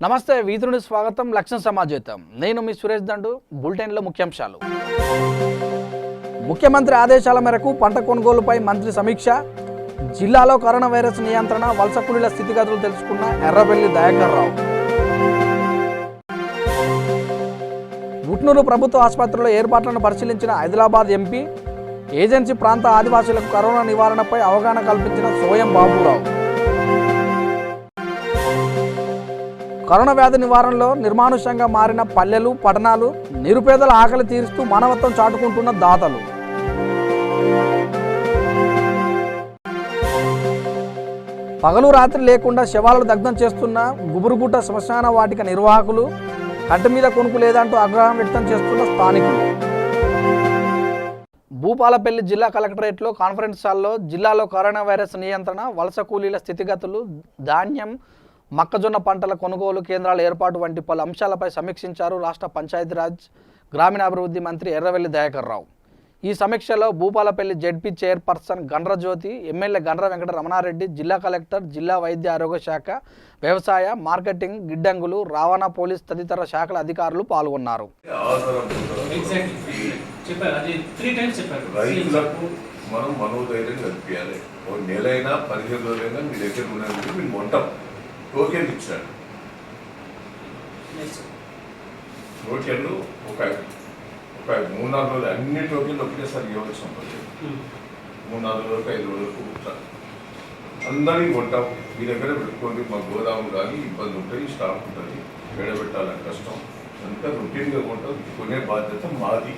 నమస్తే వీధుని స్వాగతం లక్ష్యం సమాజేతం నేను మీ సురేష్ దండు బులెటిన్లో ముఖ్యాంశాలు ముఖ్యమంత్రి ఆదేశాల మేరకు పంట కొనుగోలుపై మంత్రి సమీక్ష జిల్లాలో కరోనా వైరస్ నియంత్రణ వలస కూలీల స్థితిగతులు తెలుసుకున్న ఎర్రబెల్లి దయాకర్ రావు ఉట్నూరు ప్రభుత్వ ఆసుపత్రిలో ఏర్పాట్లను పరిశీలించిన హైదరాబాద్ ఎంపీ ఏజెన్సీ ప్రాంత ఆదివాసీలకు కరోనా నివారణపై అవగాహన కల్పించిన సోయం బాబురావు కరోనా వ్యాధి నివారణలో నిర్మానుష్యంగా మారిన పల్లెలు పట్టణాలు నిరుపేదల ఆకలి తీరుస్తూ మానవత్వం చాటుకుంటున్న దాతలు పగలు రాత్రి లేకుండా శవాలను దగ్ధం చేస్తున్న గుబురుగుట్ట శ్మశాన వాటిక నిర్వాహకులు కంటి మీద కొనుక్కు లేదంటూ ఆగ్రహం వ్యక్తం చేస్తున్న స్థానికులు భూపాలపల్లి జిల్లా కలెక్టరేట్లో కాన్ఫరెన్స్ హాల్లో జిల్లాలో కరోనా వైరస్ నియంత్రణ వలస కూలీల స్థితిగతులు ధాన్యం మొక్కజొన్న పంటల కొనుగోలు కేంద్రాల ఏర్పాటు వంటి పలు అంశాలపై సమీక్షించారు రాష్ట్ర పంచాయతీరాజ్ గ్రామీణాభివృద్ధి మంత్రి ఎర్రబెల్లి దయాకర్ రావు. ఈ సమీక్షలో Bhupalpally ZP chairperson Gandra Jyothi, MLA Gandra Venkata Ramanareddy, జిల్లా కలెక్టర్, జిల్లా వైద్య ఆరోగ్య శాఖ, వ్యవసాయ, మార్కెటింగ్, గిడ్డంగులు, రవాణా, పోలీస్ తదితర శాఖల అధికారులు పాల్గొన్నారు. మనం మనోధైర్యం కల్పించాలి. ఒక నెలైనా 15 రోజులైనా మీ దగ్గర ఉన్నది మీరు మొంటాం టోకెన్ ఇచ్చాడు. టోకెన్లు ఒక 3-4 రోజులు అన్ని టోకెన్లు ఒకేసారి ఇవ్వాల్సి ఉంటుంది. 3-4 రోజులకు 5 రోజులకు అందరికీ కొంటాం. మీ దగ్గర పెట్టుకోండి. మా గోదాము కానీ ఇబ్బంది ఉంటుంది, స్టాక్ ఉంటుంది, వేడబెట్టాలని కష్టం, అంతా రొటీన్గా కొంటాం. కొనే బాధ్యత మాది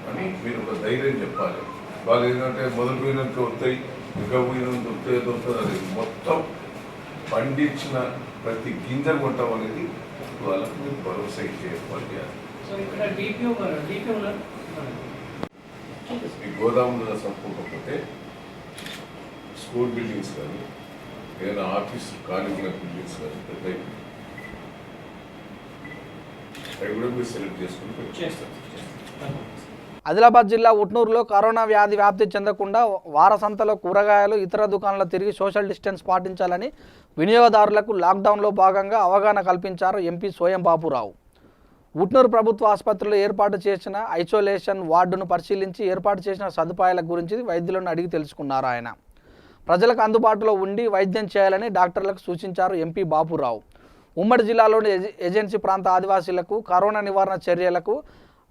అని మీరు ఒక ధైర్యం చెప్పాలి. వాళ్ళు ఏంటంటే మొదలు పోయినంత వస్తాయి, ఇంకా పోయినంత వస్తుంది అనేది మొత్తం పండించిన ప్రతి గింజ కొంటాం అనేది వాళ్ళకు మీరు భరోసా ఇచ్చే ఏర్పాటు చేయాలి. ఈ గోదాములో సంపకపోతే స్కూల్ బిల్డింగ్స్ కానీ ఏదైనా ఆఫీస్ ఖాళీ ఉన్న బిల్డింగ్స్ కానీ పెద్ద అవి కూడా మీరు సెలెక్ట్ చేసుకుని చేస్తారు. ఆదిలాబాద్ జిల్లా ఉట్నూరులో కరోనా వ్యాధి వ్యాప్తి చెందకుండా వారసంతలో కూరగాయలు ఇతర దుకాణాలు తిరిగి సోషల్ డిస్టెన్స్ పాటించాలని వినియోగదారులకు లాక్డౌన్లో భాగంగా అవగాహన కల్పించారు ఎంపీ సోయం బాబురావు. ఉట్నూరు ప్రభుత్వ ఆసుపత్రిలో ఏర్పాటు చేసిన ఐసోలేషన్ వార్డును పరిశీలించి ఏర్పాటు చేసిన సదుపాయాల గురించి వైద్యులను అడిగి తెలుసుకున్నారు ఆయన. ప్రజలకు అందుబాటులో ఉండి వైద్యం చేయాలని డాక్టర్లకు సూచించారు ఎంపీ బాబురావు. ఉమ్మడి జిల్లాలోని ఏజెన్సీ ప్రాంత ఆదివాసీలకు కరోనా నివారణ చర్యలకు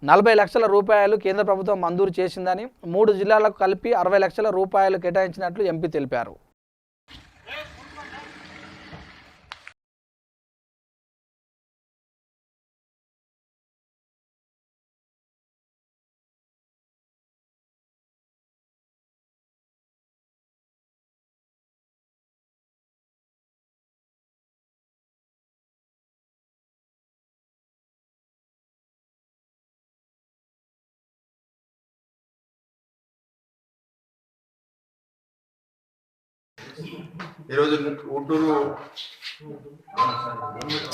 40 లక్షల రూపాయలు కేంద్ర ప్రభుత్వం మంజూరు చేసిందని, 3 జిల్లాలకు కలిపి 60 లక్షల రూపాయలు కేటాయించినట్లు ఎంపీ తెలిపారు. ఈరోజు ఉట్నూరు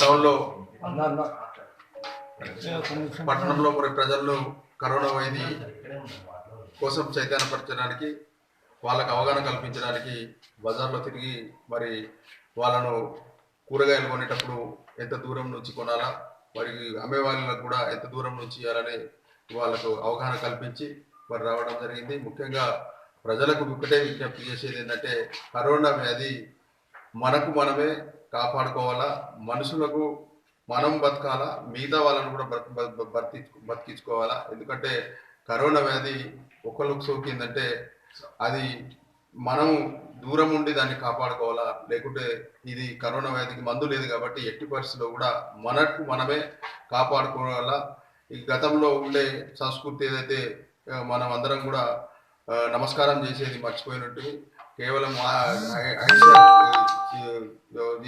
టౌన్లో పట్టణంలో మరి ప్రజల్లో కరోనా వైద్య కోసం చైతన్యపరచడానికి, వాళ్ళకు అవగాహన కల్పించడానికి బజార్లో తిరిగి మరి వాళ్ళను కూరగాయలు కొనేటప్పుడు ఎంత దూరం నుంచి కొనాలా, మరి అమ్మే వాళ్ళకు కూడా ఎంత దూరం నుంచి ఇవ్వాలని వాళ్ళకు అవగాహన కల్పించి మరి రావడం జరిగింది. ముఖ్యంగా ప్రజలకు ఒకటే విజ్ఞప్తి చేసేది ఏంటంటే, కరోనా వ్యాధి మనకు మనమే కాపాడుకోవాలా, మనుషులకు మనం బతకాలా, మిగతా వాళ్ళను కూడా బతికించుకోవాలా. ఎందుకంటే కరోనా వ్యాధి ఒకళ్ళకు సోకిందంటే అది మనం దూరం ఉండి దాన్ని కాపాడుకోవాలా. లేకుంటే ఇది కరోనా వ్యాధికి మందు లేదు కాబట్టి ఎట్టి పరిస్థితుల్లో కూడా మనకు మనమే కాపాడుకోవాలా. ఈ గతంలో ఉండే సంస్కృతి ఏదైతే మనం అందరం కూడా నమస్కారం చేసేది మర్చిపోయినట్టు, కేవలం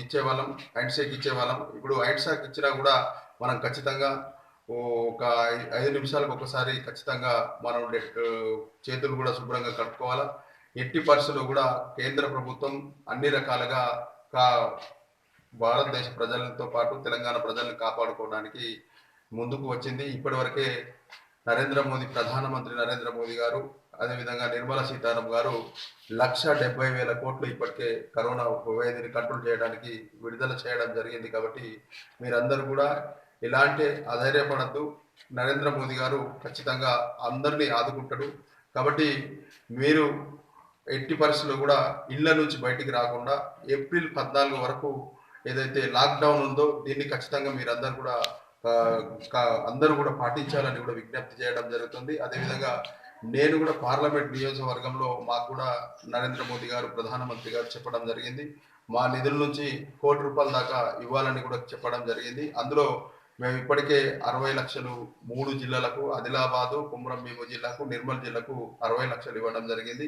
ఇచ్చేవాళ్ళం, హ్యాండ్ షేక్ ఇచ్చేవాళ్ళం. ఇప్పుడు హ్యాండ్ షేక్ ఇచ్చినా కూడా మనం ఖచ్చితంగా ఒక 5 నిమిషాలకు ఒకసారి ఖచ్చితంగా మనం చేతులు కూడా శుభ్రంగా కట్టుకోవాలా. ఎట్టి పరిస్థితుల్లో కూడా కేంద్ర ప్రభుత్వం అన్ని రకాలుగా భారతదేశ ప్రజలతో పాటు తెలంగాణ ప్రజలను కాపాడుకోవడానికి ముందుకు వచ్చింది. ఇప్పటివరకే ప్రధానమంత్రి నరేంద్ర మోదీ గారు అదేవిధంగా నిర్మలా సీతారామన్ గారు 1,70,000 కోట్లు ఇప్పటికే కరోనా వ్యాధిని కంట్రోల్ చేయడానికి విడుదల చేయడం జరిగింది. కాబట్టి మీరందరూ కూడా ఎలాంటి అధైర్యపడద్దు. నరేంద్ర మోదీ గారు ఖచ్చితంగా అందరినీ ఆదుకుంటాడు. కాబట్టి మీరు ఎట్టి పరిస్థితుల్లో కూడా ఇళ్ల నుంచి బయటికి రాకుండా ఏప్రిల్ 14 వరకు ఏదైతే లాక్డౌన్ ఉందో దీన్ని ఖచ్చితంగా మీరందరూ కూడా అందరూ కూడా పాటించాలని కూడా విజ్ఞప్తి చేయడం జరుగుతుంది. అదేవిధంగా నేను కూడా పార్లమెంట్ నియోజకవర్గంలో మాకు కూడా నరేంద్ర మోదీ గారు ప్రధానమంత్రి గారు చెప్పడం జరిగింది. మా నిధుల నుంచి ₹1,00,00,000 దాకా ఇవ్వాలని కూడా చెప్పడం జరిగింది. అందులో మేము ఇప్పటికే 60 లక్షలు 3 జిల్లాలకు ఆదిలాబాదు, కుమ్రం భీము జిల్లాకు, నిర్మల్ జిల్లాకు 60 లక్షలు ఇవ్వడం జరిగింది.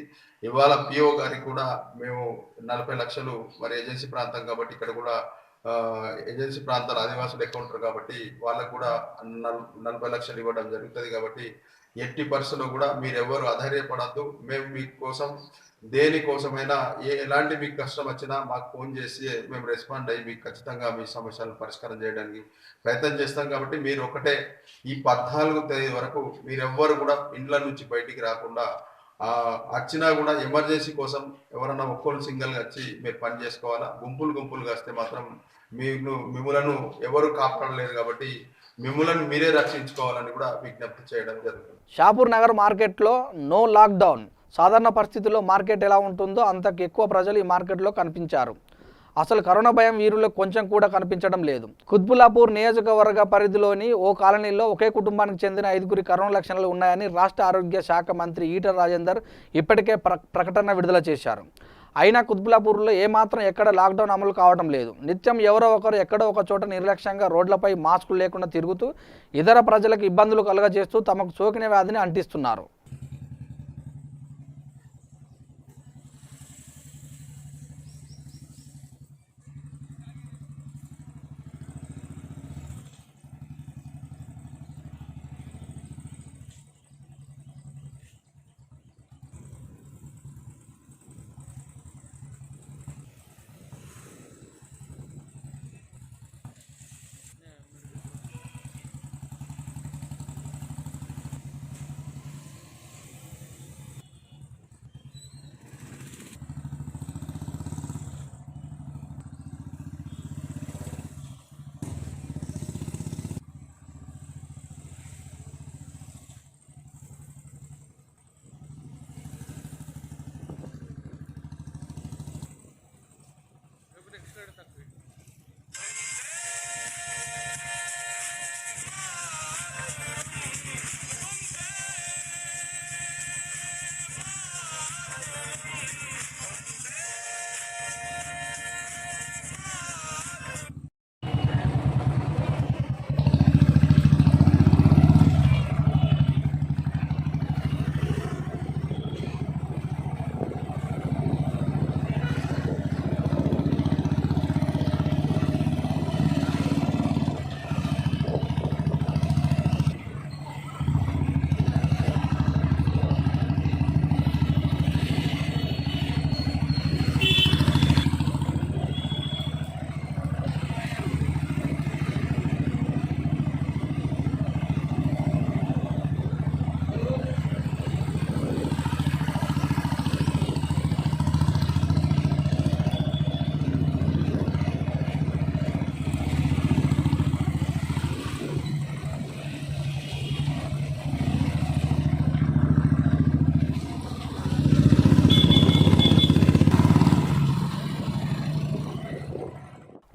ఇవాళ పిఓ గారికి కూడా మేము 40 లక్షలు, మరి ఏజెన్సీ ప్రాంతం కాబట్టి ఇక్కడ కూడా ఏజెన్సీ ప్రాంతాల ఆదివాసులు ఎక్కువ ఉంటారు కాబట్టి వాళ్ళకు కూడా 40 లక్షలు ఇవ్వడం జరుగుతుంది. కాబట్టి ఎట్టి పరిస్థితుల్లో కూడా మీరెవరు అధైర్యపడద్దు. మేము మీకోసం దేనికోసమైనా ఎలాంటి మీకు కష్టం వచ్చినా మాకు ఫోన్ చేసి మేము రెస్పాండ్ అయ్యి మీకు ఖచ్చితంగా మీ సమస్యలను పరిష్కారం చేయడానికి ప్రయత్నం చేస్తాం. కాబట్టి మీరు ఒకటే ఈ 14వ తేదీ వరకు మీరెవ్వరు కూడా ఇండ్ల నుంచి బయటికి రాకుండా వచ్చినా కూడా ఎమర్జెన్సీ కోసం ఎవరన్నా ఒక్కరు సింగిల్గా వచ్చి మీరు పని చేసుకోవాలా. గుంపులుగా వస్తే మాత్రం మిమ్మలను ఎవరు కాపాడలేరు. కాబట్టి మిమ్మల్ని మీరే రక్షించుకోవాలని కూడా విజ్ఞప్తి చేయడం జరుగుతుంది. షాపూర్ నగర్ మార్కెట్లో నో లాక్డౌన్. సాధారణ పరిస్థితుల్లో మార్కెట్ ఎలా ఉంటుందో అంతకు ఎక్కువ ప్రజలు ఈ మార్కెట్లో కనిపించారు. అసలు కరోనా భయం వీరిలో కొంచెం కూడా కనిపించడం లేదు. కుత్బుల్లాపూర్ నియోజకవర్గ పరిధిలోని ఓ కాలనీలో ఒకే కుటుంబానికి చెందిన 5గురి కరోనా లక్షణాలు ఉన్నాయని రాష్ట్ర ఆరోగ్య శాఖ మంత్రి ఈటల రాజేందర్ ఇప్పటికే ప్రకటన విడుదల చేశారు. అయినా కుత్బుల్లాపూర్లో ఏమాత్రం ఎక్కడ లాక్డౌన్ అమలు కావడం లేదు. నిత్యం ఎవరో ఒకరు ఎక్కడో ఒక చోట నిర్లక్ష్యంగా రోడ్లపై మాస్కులు లేకుండా తిరుగుతూ ఇతర ప్రజలకు ఇబ్బందులు కలుగజేస్తూ తమకు సోకిన వ్యాధిని అంటిస్తున్నారు.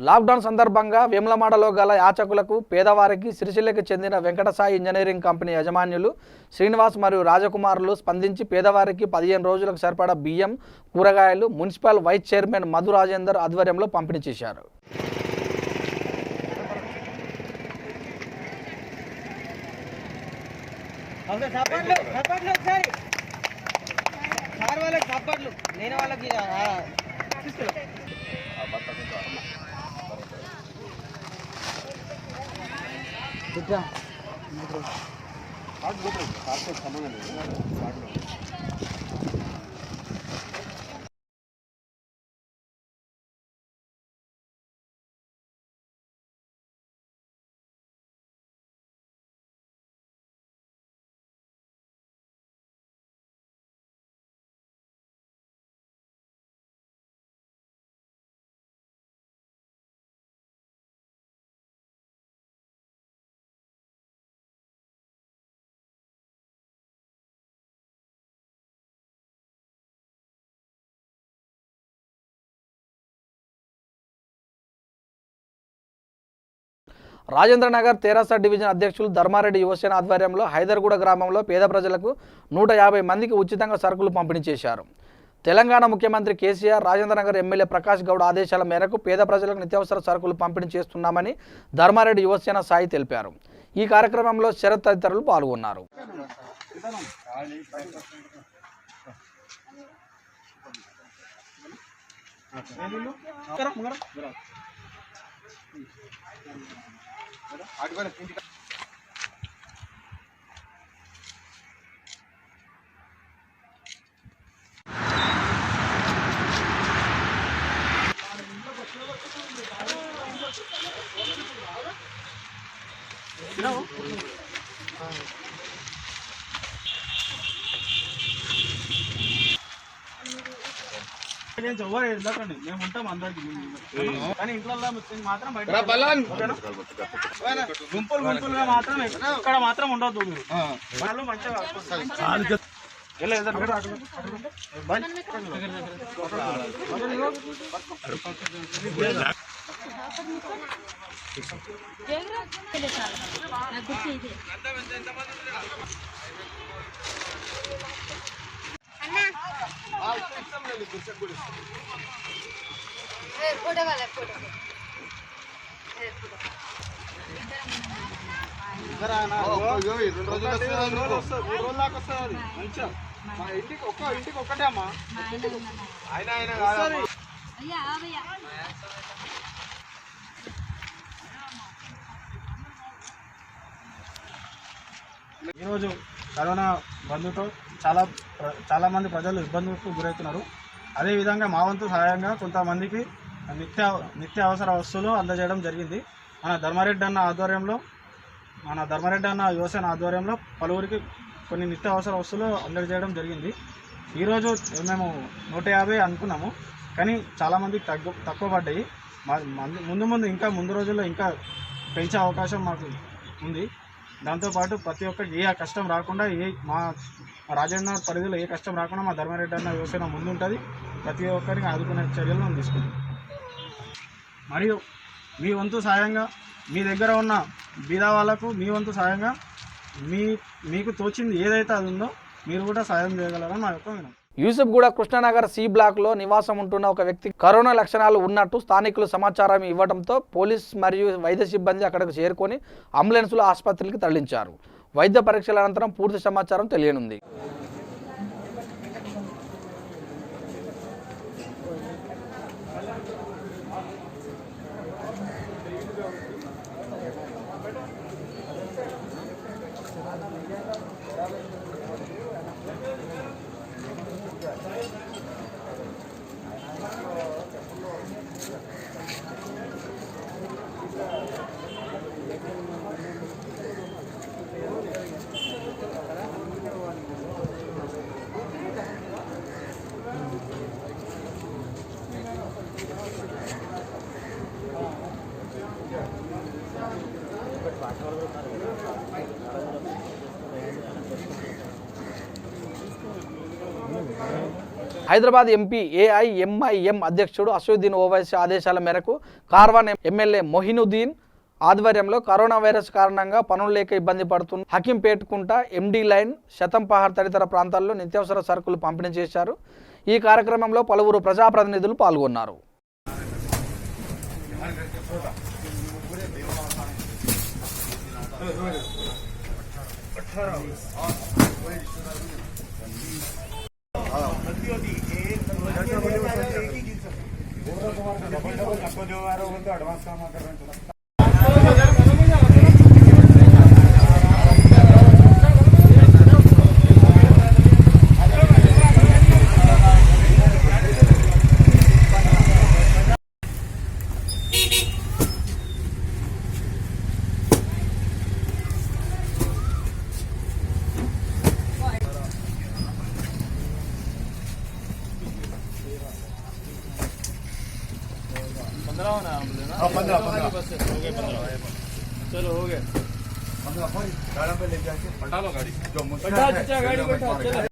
లాక్డౌన్ సందర్భంగా వేములవాడలో గల యాచకులకు పేదవారికి సిరిసిల్లకి చెందిన వెంకటసాయి ఇంజనీరింగ్ కంపెనీ యజమానులు శ్రీనివాస్ మరియు రాజకుమారులు స్పందించి పేదవారికి 15 రోజులకు సరిపడా బియ్యం, కూరగాయలు municipal vice chairman Madhu Rajender ఆధ్వర్యంలో పంపిణీ చేశారు. రాజేంద్రనగర్ తెరాస డివిజన్ అధ్యక్షులు ధర్మారెడ్డి యువసేన ఆధ్వర్యంలో హైదర్గూడ గ్రామంలో పేద ప్రజలకు 150 మందికి ఉచితంగా సరుకులు పంపిణీ చేశారు. తెలంగాణ ముఖ్యమంత్రి కేసీఆర్ రాజేంద్రనగర్ ఎమ్మెల్యే ప్రకాష్ గౌడ్ ఆదేశాల మేరకు పేద ప్రజలకు నిత్యావసర సరుకులు పంపిణీ చేస్తున్నామని ధర్మారెడ్డి యువసేన సాయి తెలిపారు. ఈ కార్యక్రమంలో శరత్ తదితరులు పాల్గొన్నారు. ఎవరు వెళ్ళకండి, మేము ఉంటాం అందరికి. కానీ ఇంట్లో మాత్రం బయట గుంపులు గుంపులుగా మాత్రం ఇక్కడ మాత్రం ఉండొద్దు. మీరు వాళ్ళు మంచిగా ఇంటికి ఒక్కటే అమ్మా. ఈరోజు కరోనా బంధుతో చాలా మంది ప్రజలు ఇబ్బందులకు గురవుతున్నారు. అదేవిధంగా మా వంతు సహాయంగా కొంతమందికి నిత్య అవసర వస్తువులు అందజేయడం జరిగింది. మన ధర్మారెడ్డి అన్న యువసేన ఆధ్వర్యంలో పలువురికి కొన్ని నిత్య అవసర వస్తువులు అందజేయడం జరిగింది. ఈరోజు మేము 150 అనుకున్నాము, కానీ చాలామందికి తక్కువ పడ్డాయి. ముందు రోజుల్లో ఇంకా పెంచే అవకాశం మాకు ఉంది. దాంతోపాటు ప్రతి ఒక్కరికి ఏ కష్టం రాకుండా, మా రాజేంద్ర పరిధిలో ఏ కష్టం రాకుండా మా ధర్మారెడ్డి అన్న యువసేన ముందుంటుంది. ప్రతి ఒక్కరికి ఆదుకునే చర్యలు మేము తీసుకుంటాం. మరియు మీ వంతు సాయంగా మీ దగ్గర ఉన్న బీద వాళ్ళకు మీ వంతు సాయంగా మీకు తోచింది ఏదైతే అది ఉందో మీరు కూడా సాయం చేయగలరని మా యొక్క వినం. యూసుఫ్గూడ కృష్ణానగర్ సి బ్లాక్లో నివాసం ఉంటున్న ఒక వ్యక్తి కరోనా లక్షణాలు ఉన్నట్టు స్థానికులు సమాచారం ఇవ్వడంతో పోలీస్ మరియు వైద్య సిబ్బంది అక్కడికి చేరుకొని అంబులెన్సులు ఆసుపత్రికి తరలించారు. వైద్య పరీక్షల అనంతరం పూర్తి సమాచారం తెలియనుంది. హైదరాబాద్ ఎంపీ ఏఐఎంఐఎం అధ్యక్షుడు అసదుద్దీన్ ఓవైసీ ఆదేశాల మేరకు కార్వాన్ ఎమ్మెల్యే మొహినుద్దీన్ ఆధ్వర్యంలో కరోనా వైరస్ కారణంగా పనులు లేక ఇబ్బంది పడుతున్న హకీంపేట్కుంట, ఎండి లైన్, శతంపహార్ తదితర ప్రాంతాల్లో నిత్యావసర సరుకులు పంపిణీ చేశారు. ఈ కార్యక్రమంలో పలువురు ప్రజాప్రతినిధులు పాల్గొన్నారు. चलो हो गया, 15 पे ले जाके हटा लो गाड़ी, जो गाड़ी बैठा।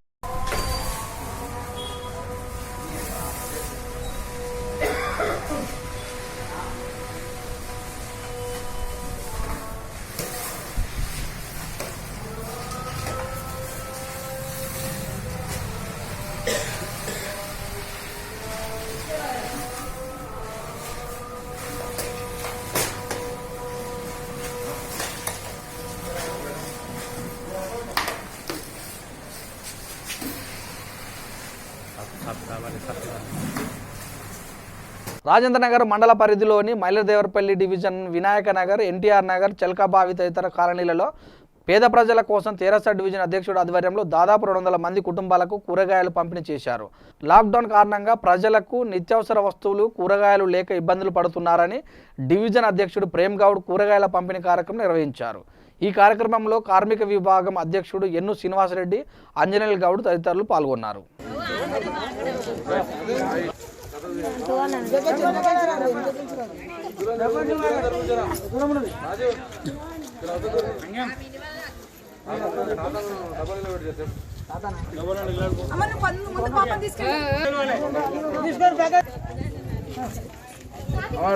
రాజేంద్ర నగర్ మండల పరిధిలోని మైలదేవరపల్లి డివిజన్ వినాయక నగర్, ఎన్టీఆర్ నగర్, చెల్కాబావి తదితర కాలనీలలో పేద ప్రజల కోసం తెరాస డివిజన్ అధ్యక్షుడు ఆధ్వర్యంలో దాదాపు 200 మంది కుటుంబాలకు కూరగాయలు పంపిణీ చేశారు. లాక్డౌన్ కారణంగా ప్రజలకు నిత్యావసర వస్తువులు, కూరగాయలు లేక ఇబ్బందులు పడుతున్నారని డివిజన్ అధ్యక్షుడు ప్రేమ్ గౌడ్ కూరగాయల పంపిణీ కార్యక్రమం నిర్వహించారు. ఈ కార్యక్రమంలో కార్మిక విభాగం అధ్యక్షుడు ఎన్ను శ్రీనివాసరెడ్డి, అంజనేయులు గౌడ్ తదితరులు పాల్గొన్నారు.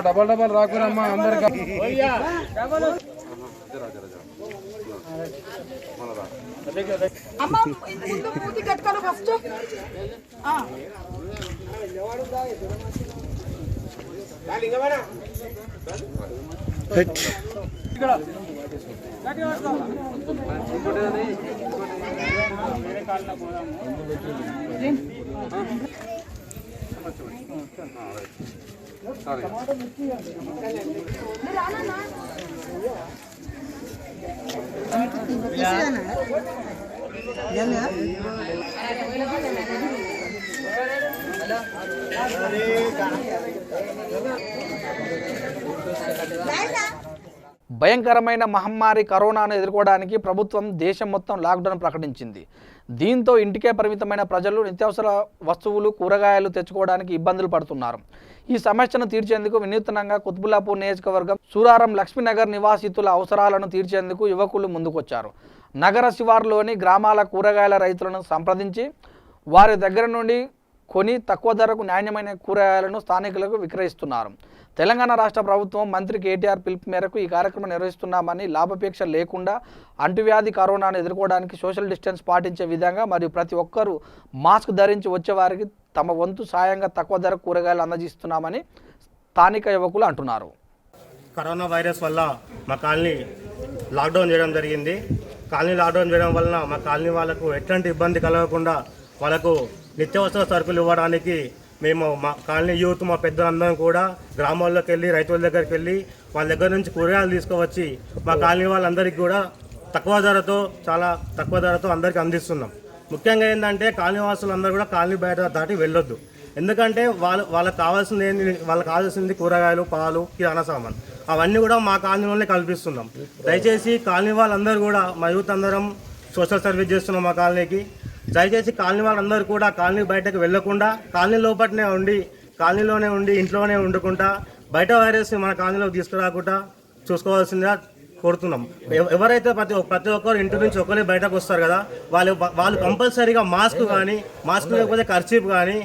డబల్ రాకురమ్మా అందరికి అమ్మ ముందు మూతి కట్టుకోను ఫస్ట్ భయంకరమైన మహమ్మారి కరోనాను ఎదుర్కోవడానికి ప్రభుత్వం దేశం మొత్తం లాక్డౌన్ ప్రకటించింది. దీంతో ఇంటికే పరిమితమైన ప్రజలు నిత్యావసర వస్తువులు, కూరగాయలు తెచ్చుకోవడానికి ఇబ్బందులు పడుతున్నారు. ఈ సమస్యను తీర్చేందుకు వినూత్నంగా కుత్బుల్లాపూర్ నియోజకవర్గం సూరారం లక్ష్మీనగర్ నివాసితుల అవసరాలను తీర్చేందుకు యువకులు ముందుకొచ్చారు. నగర శివారులోని గ్రామాల కూరగాయల రైతులను సంప్రదించి వారి దగ్గర నుండి కొని తక్కువ ధరకు నాణ్యమైన కూరగాయలను స్థానికులకు విక్రయిస్తున్నారు. తెలంగాణ రాష్ట్ర ప్రభుత్వం మంత్రి కేటీఆర్ పిలుపు మేరకు ఈ కార్యక్రమం నిర్వహిస్తున్నామని, లాభాపేక్ష లేకుండా అంటువ్యాధి కరోనాను ఎదుర్కోవడానికి సోషల్ డిస్టెన్స్ పాటించే విధంగా మరియు ప్రతి ఒక్కరూ మాస్క్ ధరించి వచ్చేవారికి తమ వంతు సాయంగా తక్కువ ధర కూరగాయలు అందజేస్తున్నామని స్థానిక యువకులు అంటున్నారు. కరోనా వైరస్ వల్ల మా కాలనీ లాక్డౌన్ చేయడం జరిగింది. కాలనీ లాక్డౌన్ చేయడం వలన మా కాలనీ వాళ్ళకు ఎట్లాంటి ఇబ్బంది కలగకుండా వాళ్ళకు నిత్యావసర సరుకులు ఇవ్వడానికి మేము మా కాలనీ యూత్, మా పెద్దలందరం కూడా గ్రామాల్లోకి వెళ్ళి రైతుల దగ్గరికి వెళ్ళి వాళ్ళ దగ్గర నుంచి కూరగాయలు తీసుకువచ్చి మా కాలనీ వాళ్ళందరికీ కూడా చాలా తక్కువ ధరతో అందరికీ అందిస్తున్నాం. ముఖ్యంగా ఏంటంటే కాలనీ వాసులు అందరూ కూడా కాలనీ బయట దాటి వెళ్ళొద్దు. ఎందుకంటే వాళ్ళకి కావాల్సింది కూరగాయలు, పాలు, కిరాణా సామాన్ అవన్నీ కూడా మా కాలనీలోనే కల్పిస్తున్నాం. దయచేసి కాలనీ వాళ్ళందరూ కూడా మా యూత్ అందరం సోషల్ సర్వీస్ చేస్తున్నాం మా కాలనీకి. దయచేసి కాలనీ వాళ్ళందరూ కూడా కాలనీ బయటకు వెళ్లకుండా కాలనీ కాలనీలోనే ఉండి ఇంట్లోనే వండుకుంటా బయట వైరస్ మన కాలనీలోకి తీసుకురాకుండా చూసుకోవాల్సిందిగా కోరుతున్నాం. ఎవరైతే ప్రతి ఒక్కరు ఇంటి నుంచి ఒకరే బయటకు వస్తారు కదా, వాళ్ళు కంపల్సరీగా మాస్క్ లేకపోతే కర్చీఫ్ కానీ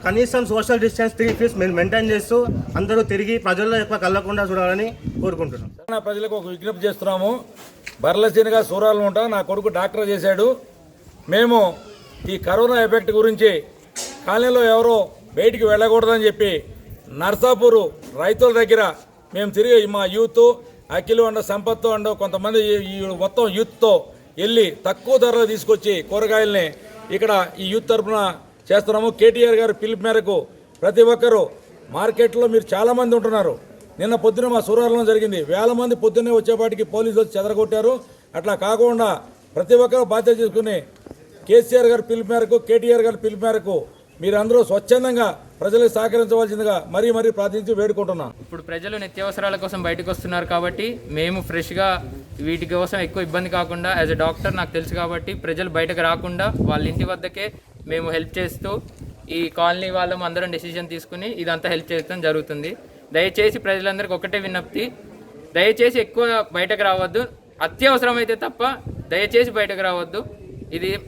కనీసం సోషల్ డిస్టెన్స్ 3 feet మెయింటైన్ చేస్తూ అందరూ తిరిగి ప్రజల్లో ఎక్కువ కలగకుండా చూడాలని కోరుకుంటున్నాం. ప్రజలకు ఒక విజ్ఞప్తి చేస్తున్నాము. బర్లసీనిగా సూరాలు ఉంటాం. నా కొడుకు డాక్టర్ చేశాడు. మేము ఈ కరోనా ఎఫెక్ట్ గురించి కాలనీలో ఎవరో బయటికి వెళ్ళకూడదని చెప్పి నర్సాపూరు రైతుల దగ్గర మేము తిరిగి మా యూత్, అఖిలు అండ్ సంపత్తు అండ్ కొంతమంది ఈ మొత్తం యూత్తో వెళ్ళి తక్కువ ధరలో తీసుకొచ్చి కూరగాయల్ని ఇక్కడ ఈ యూత్ తరఫున చేస్తున్నాము. కేటీఆర్ గారి పిలుపు మేరకు ప్రతి ఒక్కరూ మార్కెట్లో మీరు చాలామంది ఉంటున్నారు. నిన్న పొద్దున మా సూరాలలో జరిగింది. వేల మంది పొద్దున్నే వచ్చేపాటికి పోలీసులు వచ్చి చెదరగొట్టారు. అట్లా కాకుండా ప్రతి ఒక్కరూ బాధ్యత తీసుకుని కేసీఆర్ గారి పిలుపు మేరకు, కేటీఆర్ గారి పిలుపు మేరకు మీరందరూ స్వచ్ఛందంగా ప్రజలకు సహకరించవలసిందిగా మరీ ప్రార్థించి వేడుకుంటున్నాం. ఇప్పుడు ప్రజలు నిత్యావసరాల కోసం బయటకు వస్తున్నారు కాబట్టి మేము ఫ్రెష్గా వీటి కోసం ఎక్కువ ఇబ్బంది కాకుండా యాజ్ ఎ డాక్టర్ నాకు తెలుసు కాబట్టి ప్రజలు బయటకు రాకుండా వాళ్ళ ఇంటి వద్దకే మేము హెల్ప్ చేస్తూ ఈ కాలనీ వాళ్ళం అందరం డెసిషన్ తీసుకుని ఇదంతా హెల్ప్ చేయడం జరుగుతుంది. దయచేసి ప్రజలందరికీ ఒకటే విజ్ఞప్తి, దయచేసి ఎక్కువ బయటకు రావద్దు. అత్యవసరమైతే తప్ప దయచేసి బయటకు రావద్దు.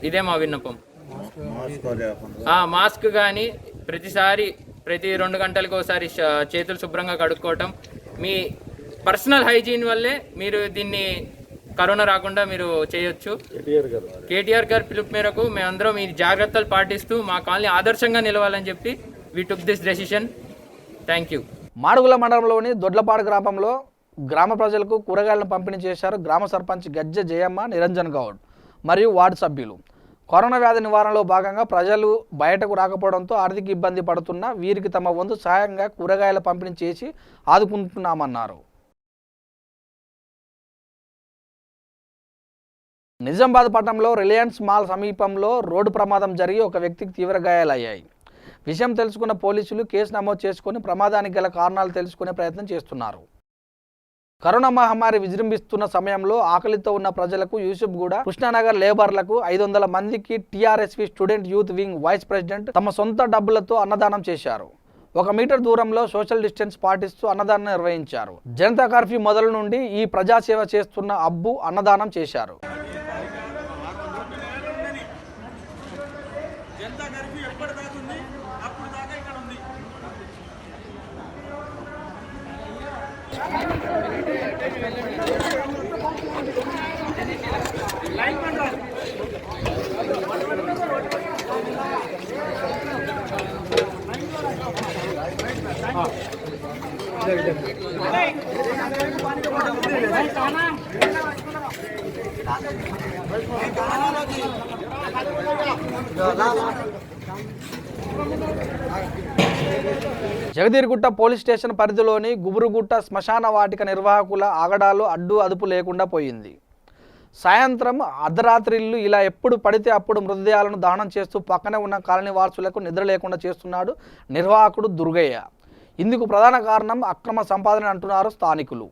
ఇదే మా విన్నపం. మాస్క్ కానీ ప్రతి 2 గంటలకు ఒకసారి చేతులు శుభ్రంగా కడుక్కోవటం, మీ పర్సనల్ హైజీన్ వల్లే మీరు దీన్ని కరోనా రాకుండా మీరు చేయొచ్చు. కేటీఆర్ గారి పిలుపు మేరకు మేమందరం ఈ జాగ్రత్తలు పాటిస్తూ మా కాలనీ ఆదర్శంగా నిలవాలని చెప్పి we took this decision. Thank you. Madugula మండలంలోని దొడ్లపాడు గ్రామంలో గ్రామ ప్రజలకు కూరగాయలను పంపిణీ చేశారు గ్రామ సర్పంచ్ గజ్జె జయమ్మ, నిరంజన్ గౌడ్ మరియు వార్డు సభ్యులు. కరోనా వ్యాధి నివారణలో భాగంగా ప్రజలు బయటకు రాకపోవడంతో ఆర్థిక ఇబ్బంది పడుతున్న వీరికి తమ వంతు సహాయంగా కూరగాయల పంపిణీ చేసి ఆదుకుంటున్నామన్నారు. నిజామాబాద్ పట్టణంలో రిలయన్స్ మాల్ సమీపంలో రోడ్డు ప్రమాదం జరిగి ఒక వ్యక్తికి తీవ్ర గాయాలయ్యాయి. విషయం తెలుసుకున్న పోలీసులు కేసు నమోదు చేసుకుని ప్రమాదానికి గల కారణాలు తెలుసుకునే ప్రయత్నం చేస్తున్నారు. కరోనా మహమ్మారి విజృంభిస్తున్న సమయంలో ఆకలితో ఉన్న ప్రజలకు యూసుఫ్గూడ, కృష్ణానగర్ లేబర్లకు 500 మందికి TRSV student youth wing vice president తమ సొంత డబ్బులతో అన్నదానం చేశారు. 1 మీటర్ దూరంలో సోషల్ డిస్టెన్స్ పాటిస్తూ అన్నదానం నిర్వహించారు. జనతా కర్ఫ్యూ మొదలు నుండి ఈ ప్రజాసేవ చేస్తున్న అబ్బు అన్నదానం చేశారు. జగదీర్గుట్ట పోలీస్ స్టేషన్ పరిధిలోని గుబురుగుట్ట శ్మశాన వాటిక నిర్వాహకుల ఆగడాలు అదుపు లేకుండా పోయింది. సాయంత్రం అర్ధరాత్రిళ్ళు ఇలా ఎప్పుడు పడితే అప్పుడు మృతదేహాలను దహనం చేస్తూ పక్కనే ఉన్న కాలనీ వాసులకు నిద్ర లేకుండా చేస్తున్నాడు నిర్వాహకుడు దుర్గయ్య. ఇందుకు ప్రధాన కారణం అక్రమ సంపాదన అంటున్నారు స్థానికులు.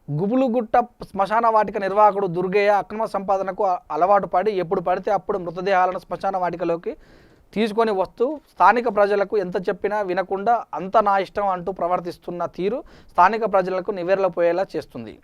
గుబులుగుట్ట శ్మశాన వాటిక నిర్వాహకుడు దుర్గయ్య అక్రమ సంపాదనకు అలవాటు పడి ఎప్పుడు పడితే అప్పుడు మృతదేహాలను శ్మశాన వాటికలోకి తీసుకొని వస్తూ స్థానిక ప్రజలకు ఎంత చెప్పినా వినకుండా అంత నా ఇష్టం అంటూ ప్రవర్తిస్తున్న తీరు స్థానిక ప్రజలకు నివేర్లపోయేలా చేస్తుంది.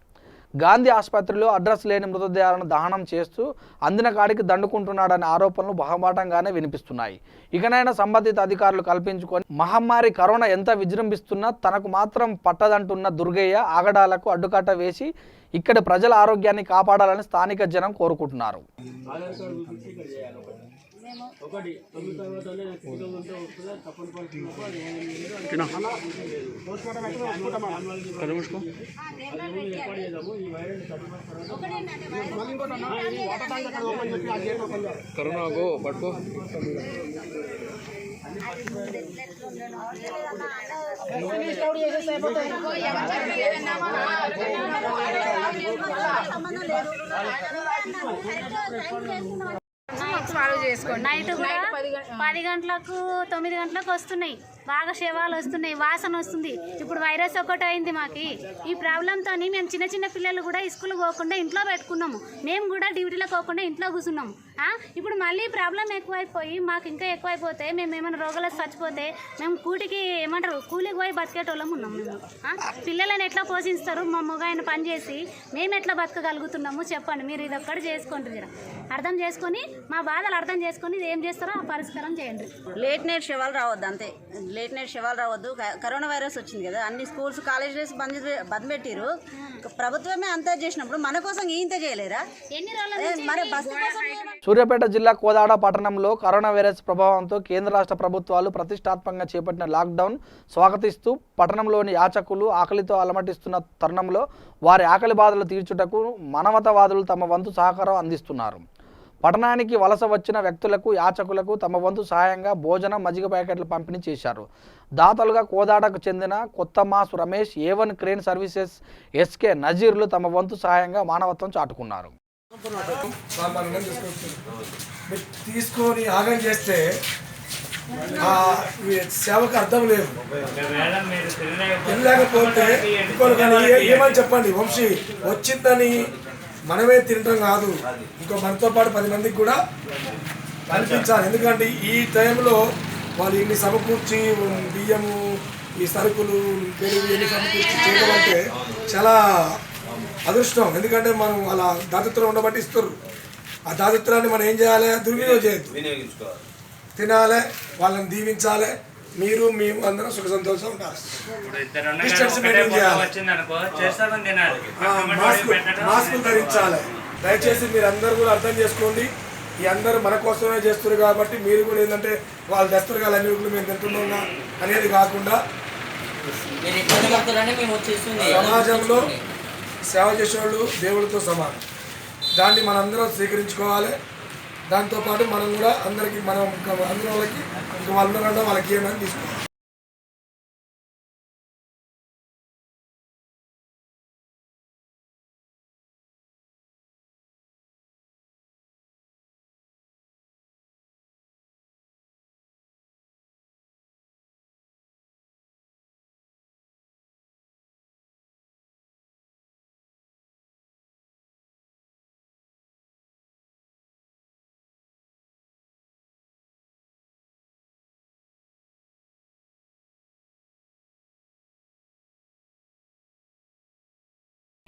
గాంధీ ఆసుపత్రిలో అడ్రస్ లేని మృతదేహాలను దహనం చేస్తూ అందిన కాడికి దండుకుంటున్నాడనే ఆరోపణలు బహుమాటంగానే వినిపిస్తున్నాయి. ఇకనైనా సంబంధిత అధికారులు కల్పించుకొని మహమ్మారి కరోనా ఎంత విజృంభిస్తున్నా తనకు మాత్రం పట్టదంటున్న దుర్గయ్య ఆగడాలకు అడ్డుకట్ట వేసి ఇక్కడి ప్రజల ఆరోగ్యాన్ని కాపాడాలని స్థానిక జనం కోరుకుంటున్నారు. కరోనాకు పట్టుకో నైట్ కూడా 10 గంటలకు 9 గంటలకు వస్తున్నాయి. బాగా శవాలు వస్తున్నాయి, వాసన వస్తుంది. ఇప్పుడు వైరస్ ఒకటి అయింది మాకు. ఈ ప్రాబ్లంతో మేము చిన్న చిన్న పిల్లలు కూడా స్కూల్ పోకుండా ఇంట్లో పెట్టుకున్నాము. మేము కూడా డ్యూటీలో పోకుండా ఇంట్లో కూర్చున్నాము. ఇప్పుడు మళ్ళీ ప్రాబ్లం ఎక్కువైపోయి మాకు ఇంకా ఎక్కువైపోతే మేము ఏమైనా రోగాలకు చచ్చిపోతే మేము కూలికి పోయి బతికేటోళ్ళం ఉన్నాము. మేము పిల్లలను ఎట్లా పోషిస్తారు? మా మగ ఆయన పని చేసి మేము ఎట్లా బతకగలుగుతున్నాము చెప్పండి. మీరు ఇది ఒక్కటి చేసుకుంటున్నారు, అర్థం చేసుకొని మా బాధలు అర్థం చేసుకొని ఏం చేస్తారో ఆ పరిష్కారం చేయండి. లేట్ నైట్ శవాలు రావద్దు, అంతే. లేట్ నైట్ శవాలు రావద్దు. కరోనా వైరస్ వచ్చింది కదా, అన్ని స్కూల్స్ కాలేజెస్ బంద్ పెట్టిరు. ప్రభుత్వమే అంతా చేసినప్పుడు మన కోసం ఇంత చేయలేరా? మరి బస్సు కోసం. సూర్యాపేట జిల్లా కోదాడ పట్టణంలో కరోనా వైరస్ ప్రభావంతో కేంద్ర రాష్ట్ర ప్రభుత్వాలు ప్రతిష్టాత్మకంగా చేపట్టిన లాక్డౌన్ స్వాగతిస్తూ పట్టణంలోని యాచకులు ఆకలితో అలమటిస్తున్న తరుణంలో వారి ఆకలి బాధలు తీర్చుటకు మానవతావాదులు తమ వంతు సహకారం అందిస్తున్నారు. పట్టణానికి వలస వచ్చిన వ్యక్తులకు యాచకులకు తమ వంతు సహాయంగా భోజనం, మజ్జిగ ప్యాకెట్లు పంపిణీ చేశారు. దాతలుగా కోదాడకు చెందిన Kothamasu Ramesh, A1 crane services SK నజీర్లు తమ వంతు సహాయంగా మానవత్వం చాటుకున్నారు. తీసుకొని ఆగం చేస్తే సేవకు అర్థం లేదు. వెళ్ళకపోతే ఏమని చెప్పండి, వంశీ వచ్చిందని మనమే తినటం కాదు, ఇంకో మనతో పాటు 10 మందికి కూడా కల్పించాలి. ఎందుకంటే ఈ టైంలో వాళ్ళు ఇన్ని సమకూర్చి బియ్యము, ఈ సరుకులు, పెరుగు ఎన్ని సమకూర్చి చేయడం అంటే చాలా అదృష్టం. ఎందుకంటే మనం అలా దాతృత్వం ఉండబట్టి ఇస్తారు. ఆ దాతృత్వాన్ని మనం ఏం చేయాలి? దుర్వినియోగం చేయొద్దు, తినాలి, వాళ్ళని దీవించాలి. మీరు మేము అందరం సుఖ సంతోషం ఉండాలి. డిస్టెన్స్ మెయింటైన్ చేయాలి, మాస్కులు ధరించాలి. దయచేసి మీరు అందరూ కూడా అర్థం చేసుకోండి. ఈ అందరూ మన కోసమే చేస్తారు కాబట్టి మీరు కూడా ఏంటంటే వాళ్ళు తెస్తారు కదా అన్ని ఊళ్ళు మేము తింటున్నా అనేది కాకుండా సమాజంలో సేవ చేసేవాళ్ళు దేవుడితో సమానం. దాన్ని మనందరం స్వీకరించుకోవాలి. దాంతోపాటు మనం కూడా అందరికీ మనం అందరి వాళ్ళకి ఇంకా వాళ్ళ వాళ్ళకి ఏమని తీసుకుంటాం.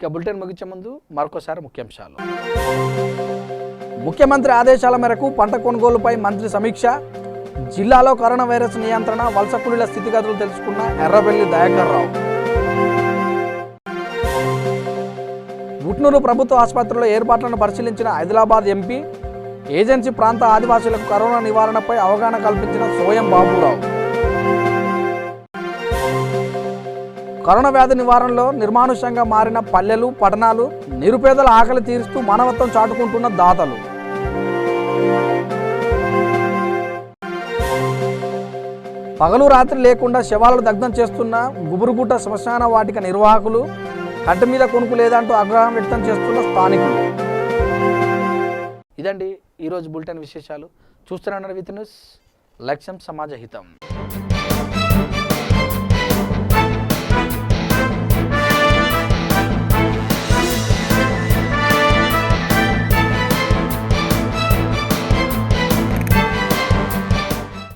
ఇక బులెటిన్ ముగించే ముందు మరొకసారి ముఖ్యాంశాలు. ముఖ్యమంత్రి ఆదేశాల మేరకు పంట కొనుగోలుపై మంత్రి సమీక్ష. జిల్లాలో కరోనా వైరస్ నియంత్రణ, వలస కూలీల స్థితిగతులు తెలుసుకున్న ఎర్రబెల్లి దయాకర్ రావు. ఉట్నూరు ప్రభుత్వ ఆసుపత్రిలో ఏర్పాట్లను పరిశీలించిన ఆదిలాబాద్ ఎంపీ. ఏజెన్సీ ప్రాంత ఆదివాసీలకు కరోనా నివారణపై అవగాహన కల్పించిన సోయం బాబురావు. కరోనా వ్యాధి నివారణలో నిర్మానుష్యంగా మారిన పల్లెలు, పట్టణాలు, నిరుపేదల ఆకలి తీరుస్తూ మానవత్వం చాటుకుంటున్న దాతలు. పగలు రాత్రి లేకుండా శవాలను దగ్ధం చేస్తున్న గుబురుగుట్ట శ్మశాన వాటిక నిర్వాహకులు. కంటి మీద కొనుక్కు లేదంటూ ఆగ్రహం వ్యక్తం చేస్తున్న స్థానికులు. ఇదండి ఈరోజు బులెటిన్ విశేషాలు. చూస్తున్నారు విత్ న్యూస్. లక్ష్యం సమాజ హితం.